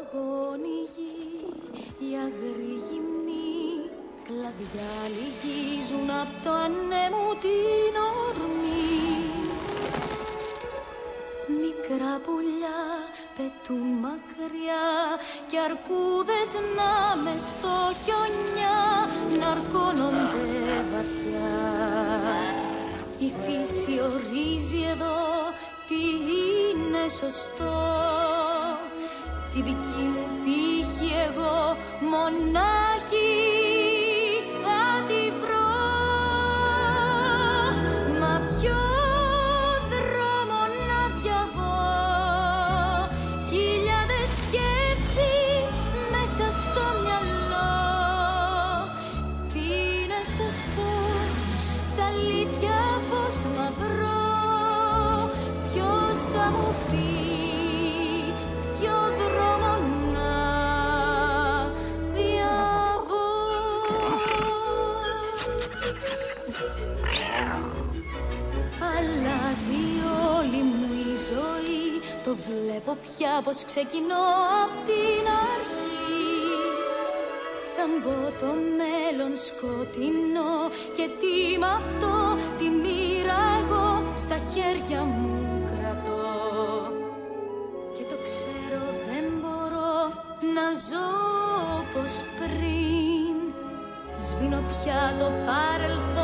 σταγόνη γη, οι αγροί γυμνοί, κλαδιά λυγίζουν απ' το ανέμου την ορμή. Μικρά πουλιά πετούν μακριά κι αρκούδες να μες στο χιονιά ναρκώνονται βαθιά. Η φύση ορίζει εδώ τι είναι σωστό, τη δική μου τύχη εγώ μονάχη θα τη βρω. Μα ποιο δρόμο να διαβώ, χιλιάδες σκέψεις μέσα στο μυαλό. Τι είναι σωστό, στα αλήθεια πώς να βρω, ποιος θα μου πει ποιο δρόμο να διαβώ. Αλλάζει όλη μου η ζωή, το βλέπω πια πως ξεκινώ απ' την αρχή. Θα μπω το μέλλον σκοτεινό και τι μ' αυτό, τη μοίρα εγώ στα χέρια μου κρατώ. Και το ξέρω δεν μπορώ να ζω όπως πριν, σβήνω πια το παρελθόν.